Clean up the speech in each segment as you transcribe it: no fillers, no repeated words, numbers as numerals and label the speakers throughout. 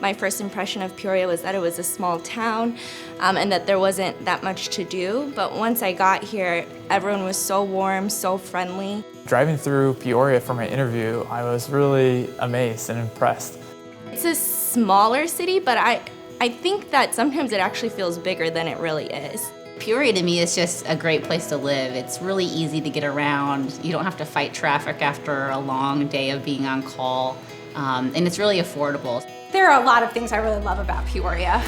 Speaker 1: My first impression of Peoria was that it was a small town and that there wasn't that much to do. But once I got here, everyone was so warm, so friendly.
Speaker 2: Driving through Peoria for my interview, I was really amazed and impressed.
Speaker 1: It's a smaller city, but I think that sometimes it actually feels bigger than it really is.
Speaker 3: Peoria to me is just a great place to live. It's really easy to get around. You don't have to fight traffic after a long day of being on call, and it's really affordable.
Speaker 4: There are a lot of things I really love about Peoria.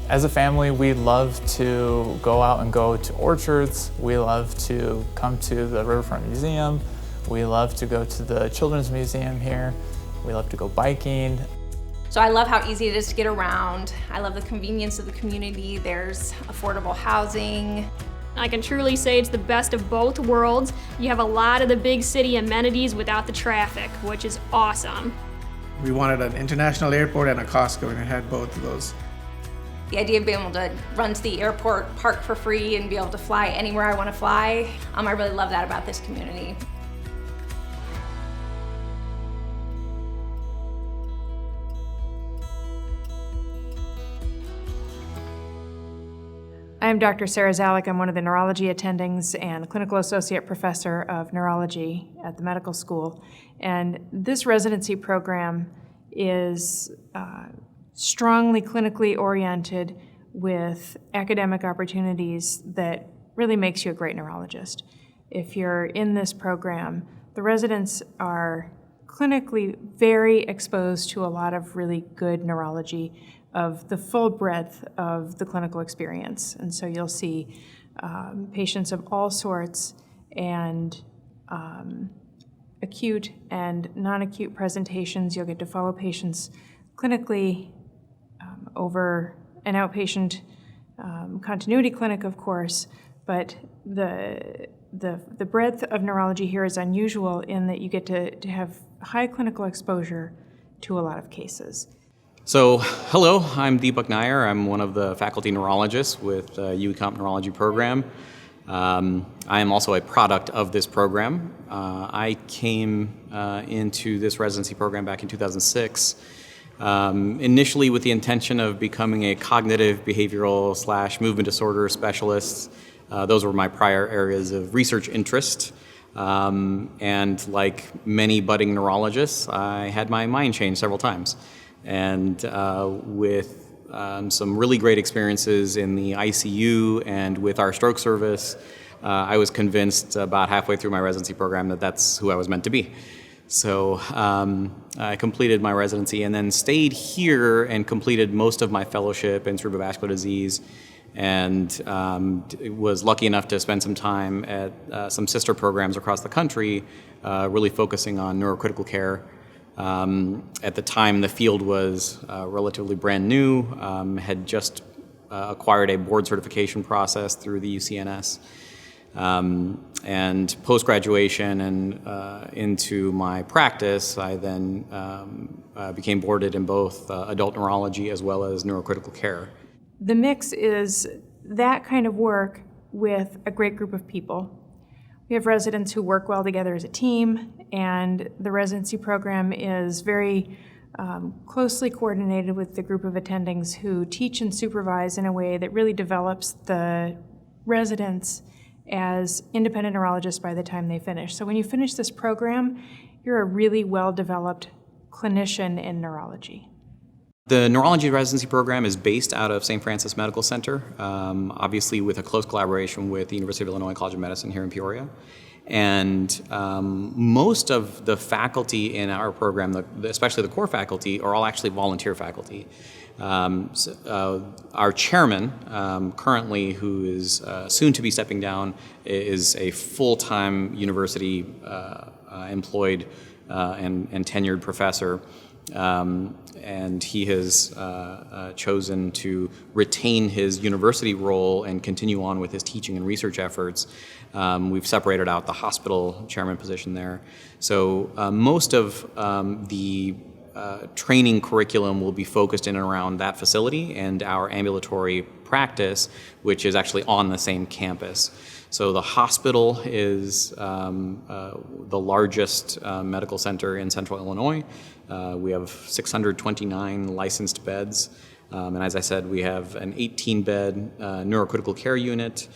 Speaker 2: As a family, we love to go out and go to orchards. We love to come to the Riverfront Museum. We love to go to the Children's Museum here. We love to go biking.
Speaker 4: So I love how easy it is to get around. I love the convenience of the community. There's affordable housing.
Speaker 5: I can truly say it's the best of both worlds. You have a lot of the big city amenities without the traffic, which is awesome.
Speaker 6: We wanted an international airport and a Costco, and it had both of those.
Speaker 4: The idea of being able to run to the airport, park for free, and be able to fly anywhere I want to fly, I really love that about this community.
Speaker 7: I'm Dr. Sarah Zalek. I'm one of the neurology attendings and clinical associate professor of neurology at the medical school. And this residency program is strongly clinically oriented with academic opportunities that really makes you a great neurologist. If you're in this program, the residents are clinically very exposed to a lot of really good neurology of the full breadth of the clinical experience. And so you'll see patients of all sorts and acute and non-acute presentations. You'll get to follow patients clinically over an outpatient continuity clinic, of course, but the breadth of neurology here is unusual in that you get to have high clinical exposure to a lot of cases.
Speaker 8: So, hello, I'm Deepak Nair. I'm one of the faculty neurologists with the UEComp Neurology program. I am also a product of this program. I came into this residency program back in 2006. Initially with the intention of becoming a cognitive behavioral / movement disorder specialist. Those were my prior areas of research interest. And like many budding neurologists, I had my mind changed several times. And with some really great experiences in the ICU and with our stroke service, I was convinced about halfway through my residency program that that's who I was meant to be. So I completed my residency and then stayed here and completed most of my fellowship in cerebrovascular disease, and was lucky enough to spend some time at some sister programs across the country, really focusing on neurocritical care. At the time, the field was relatively brand new, had just acquired a board certification process through the UCNS. And post-graduation and into my practice, I then became boarded in both adult neurology as well as neurocritical care.
Speaker 7: The mix is that kind of work with a great group of people. We have residents who work well together as a team, and the residency program is very closely coordinated with the group of attendings who teach and supervise in a way that really develops the residents as independent neurologists by the time they finish. So when you finish this program, you're a really well-developed clinician in neurology.
Speaker 8: The Neurology Residency program is based out of St. Francis Medical Center, obviously with a close collaboration with the University of Illinois College of Medicine here in Peoria. And most of the faculty in our program, especially the core faculty, are all actually volunteer faculty. Our chairman, currently, who is soon to be stepping down, is a full-time university employed and tenured professor. And he has chosen to retain his university role and continue on with his teaching and research efforts. We've separated out the hospital chairman position there. So most of the training curriculum will be focused in and around that facility and our ambulatory practice, which is actually on the same campus. So the hospital is the largest medical center in central Illinois. We have 629 licensed beds. And as I said, we have an 18-bed neurocritical care unit,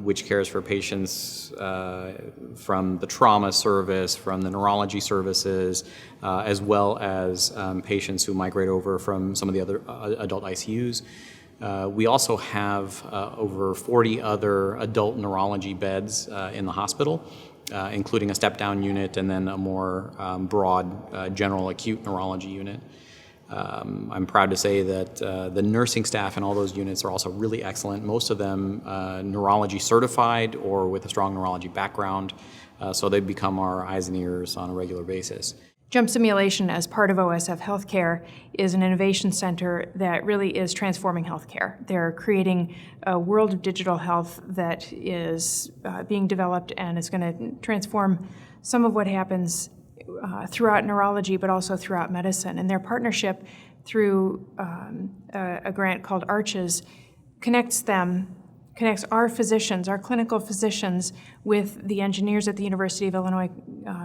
Speaker 8: which cares for patients from the trauma service, from the neurology services, as well as patients who migrate over from some of the other adult ICUs. We also have over 40 other adult neurology beds in the hospital, including a step-down unit and then a more broad general acute neurology unit. I'm proud to say that the nursing staff in all those units are also really excellent, most of them neurology certified or with a strong neurology background, so they become our eyes and ears on a regular basis.
Speaker 7: Jump Simulation, as part of OSF Healthcare, is an innovation center that really is transforming healthcare. They're creating a world of digital health that is being developed and is going to transform some of what happens throughout neurology, but also throughout medicine. And their partnership through a grant called ARCHES connects our physicians, our clinical physicians, with the engineers at the University of Illinois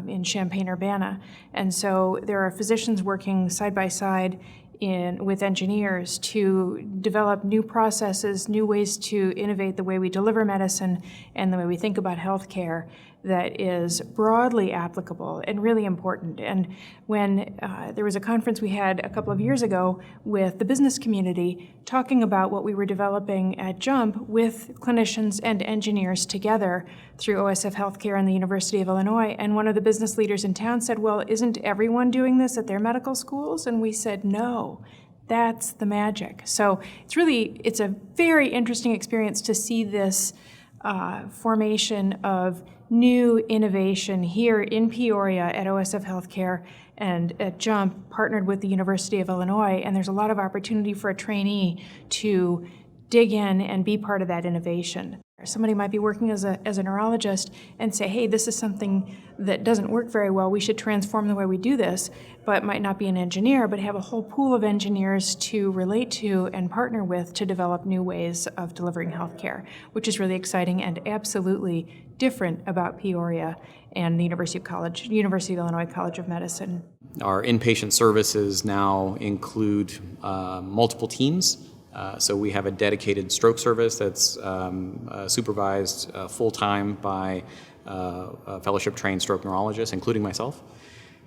Speaker 7: in Champaign-Urbana. And so there are physicians working side by side with engineers to develop new processes, new ways to innovate the way we deliver medicine and the way we think about healthcare that is broadly applicable and really important. And when there was a conference we had a couple of years ago with the business community talking about what we were developing at Jump with clinicians and engineers together through OSF Healthcare and the University of Illinois, and one of the business leaders in town said, well, isn't everyone doing this at their medical schools? And we said, no. That's the magic. So it's a very interesting experience to see this formation of new innovation here in Peoria at OSF Healthcare and at Jump, partnered with the University of Illinois, and there's a lot of opportunity for a trainee to dig in and be part of that innovation. Somebody might be working as a neurologist and say, hey, this is something that doesn't work very well, we should transform the way we do this, but might not be an engineer, but have a whole pool of engineers to relate to and partner with to develop new ways of delivering healthcare, which is really exciting and absolutely different about Peoria and the University of Illinois College of Medicine.
Speaker 8: Our inpatient services now include multiple teams. So we have a dedicated stroke service that's supervised full-time by fellowship-trained stroke neurologists, including myself.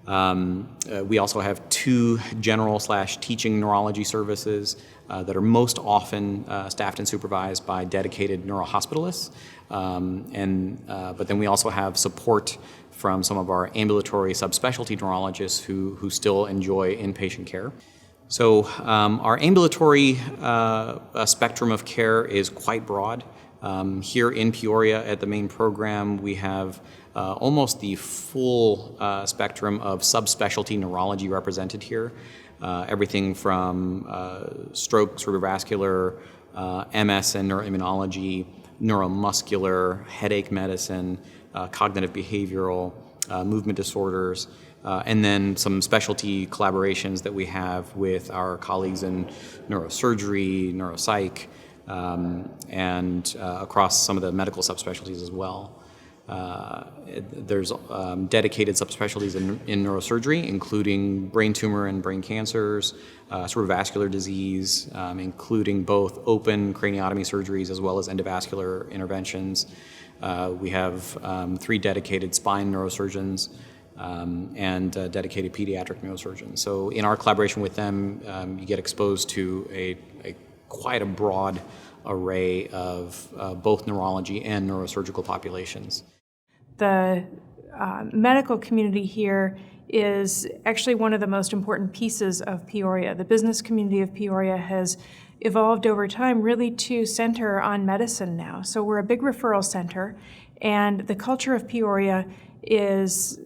Speaker 8: We also have 2 general/teaching neurology services that are most often staffed and supervised by dedicated neurohospitalists. But then we also have support from some of our ambulatory subspecialty neurologists who still enjoy inpatient care. So our ambulatory spectrum of care is quite broad. Here in Peoria at the main program, we have almost the full spectrum of subspecialty neurology represented here. Everything from stroke, cerebrovascular, MS and neuroimmunology, neuromuscular, headache medicine, cognitive behavioral, movement disorders, and then some specialty collaborations that we have with our colleagues in neurosurgery, neuropsych, and across some of the medical subspecialties as well. There's dedicated subspecialties in neurosurgery, including brain tumor and brain cancers, cerebrovascular disease, including both open craniotomy surgeries as well as endovascular interventions. We have 3 dedicated spine neurosurgeons and dedicated pediatric neurosurgeons. So in our collaboration with them, you get exposed to quite a broad array of both neurology and neurosurgical populations.
Speaker 7: The medical community here is actually one of the most important pieces of Peoria. The business community of Peoria has evolved over time really to center on medicine now. So we're a big referral center, and the culture of Peoria is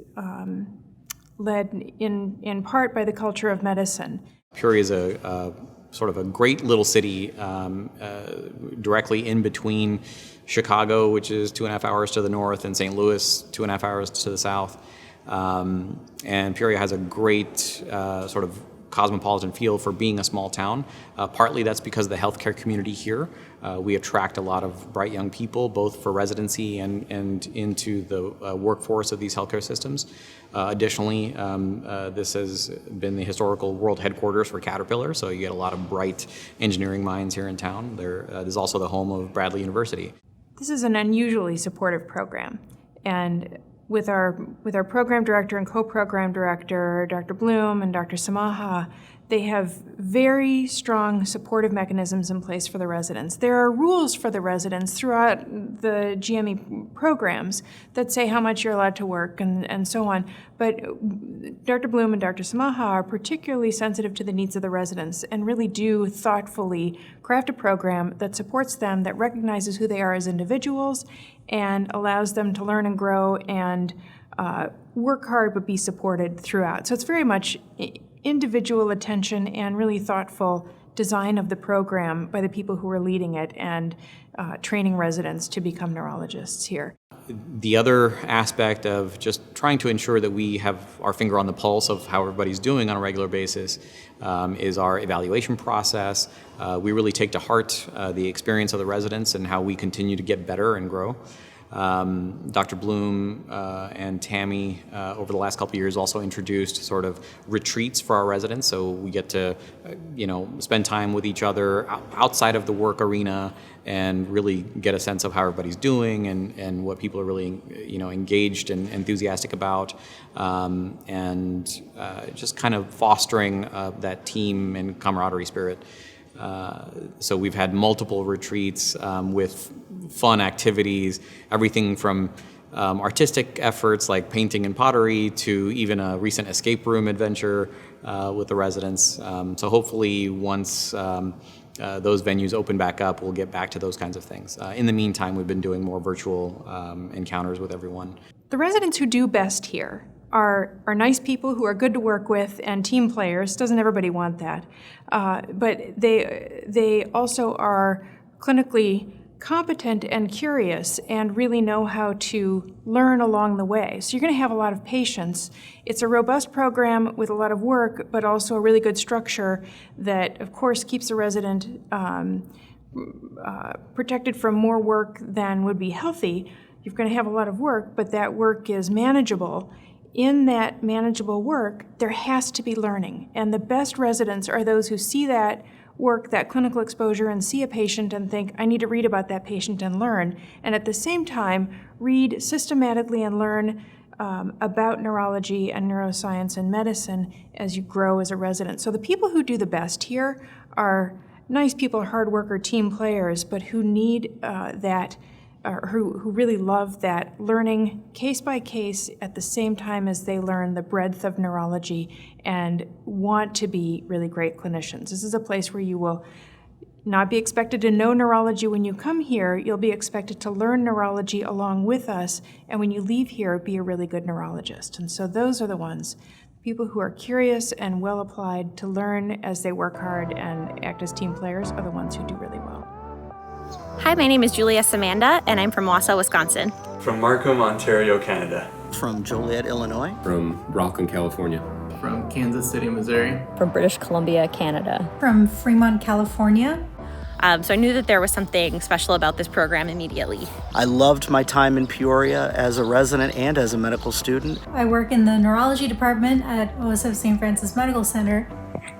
Speaker 7: led in part by the culture of medicine.
Speaker 8: Peoria is a sort of a great little city directly in between Chicago, which is 2.5 hours to the north, and St. Louis, 2.5 hours to the south. And Peoria has a great sort of cosmopolitan feel for being a small town. Partly that's because of the healthcare community here. We attract a lot of bright young people, both for residency and into the workforce of these healthcare systems. Additionally, this has been the historical world headquarters for Caterpillar, so you get a lot of bright engineering minds here in town. There's also the home of Bradley University.
Speaker 7: This is an unusually supportive program, and with our program director and co-program director, Dr. Bloom and Dr. Samanda, they have very strong supportive mechanisms in place for the residents. There are rules for the residents throughout the GME programs that say how much you're allowed to work and so on. But Dr. Bloom and Dr. Samanda are particularly sensitive to the needs of the residents and really do thoughtfully craft a program that supports them, that recognizes who they are as individuals and allows them to learn and grow and work hard but be supported throughout. So it's very much individual attention and really thoughtful design of the program by the people who are leading it and training residents to become neurologists here.
Speaker 8: The other aspect of just trying to ensure that we have our finger on the pulse of how everybody's doing on a regular basis is our evaluation process. We really take to heart the experience of the residents and how we continue to get better and grow. Dr. Bloom and Tammy over the last couple of years also introduced sort of retreats for our residents, so we get to spend time with each other outside of the work arena and really get a sense of how everybody's doing and what people are really engaged and enthusiastic about, and just kind of fostering that team and camaraderie spirit. So we've had multiple retreats with fun activities, everything from artistic efforts like painting and pottery to even a recent escape room adventure with the residents. So hopefully once those venues open back up, we'll get back to those kinds of things. In the meantime, we've been doing more virtual encounters with everyone.
Speaker 7: The residents who do best here are nice people who are good to work with and team players. Doesn't everybody want that? But they also are clinically competent and curious and really know how to learn along the way. So you're going to have a lot of patience. It's a robust program with a lot of work, but also a really good structure that, of course, keeps the resident protected from more work than would be healthy. You're going to have a lot of work, but that work is manageable. In that manageable work, there has to be learning. And the best residents are those who see that work, that clinical exposure, and see a patient and think, I need to read about that patient and learn. And at the same time, read systematically and learn about neurology and neuroscience and medicine as you grow as a resident. So the people who do the best here are nice people, hard worker, team players, but who need who really love that learning case by case at the same time as they learn the breadth of neurology and want to be really great clinicians. This is a place where you will not be expected to know neurology when you come here. You'll be expected to learn neurology along with us, and when you leave here, be a really good neurologist. And so those are the ones, people who are curious and well applied to learn as they work hard and act as team players are the ones who do really well.
Speaker 9: Hi, my name is Julia Samanda, and I'm from Wausau, Wisconsin.
Speaker 10: From Markham, Ontario, Canada.
Speaker 11: From Joliet, Illinois.
Speaker 12: From Rockland, California.
Speaker 2: From Kansas City, Missouri.
Speaker 13: From British Columbia, Canada.
Speaker 14: From Fremont, California.
Speaker 9: So I knew that there was something special about this program immediately.
Speaker 11: I loved my time in Peoria as a resident and as a medical student.
Speaker 14: I work in the neurology department at OSF St. Francis Medical Center.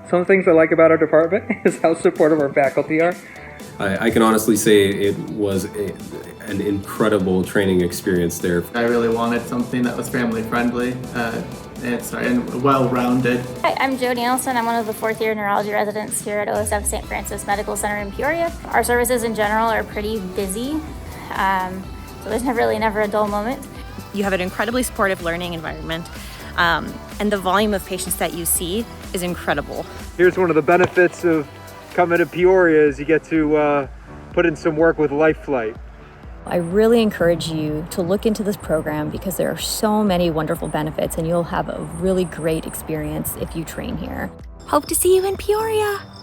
Speaker 15: Some things I like about our department is how supportive our faculty are.
Speaker 12: I can honestly say it was an incredible training experience there.
Speaker 2: I really wanted something that was family friendly and well-rounded.
Speaker 16: Hi, I'm Jo Nielsen. I'm one of the fourth-year neurology residents here at OSF St. Francis Medical Center in Peoria. Our services in general are pretty busy, so there's never a dull moment.
Speaker 9: You have an incredibly supportive learning environment, and the volume of patients that you see is incredible.
Speaker 15: Here's one of the benefits of coming to Peoria is you get to put in some work with Life Flight.
Speaker 13: I really encourage you to look into this program because there are so many wonderful benefits and you'll have a really great experience if you train here.
Speaker 9: Hope to see you in Peoria.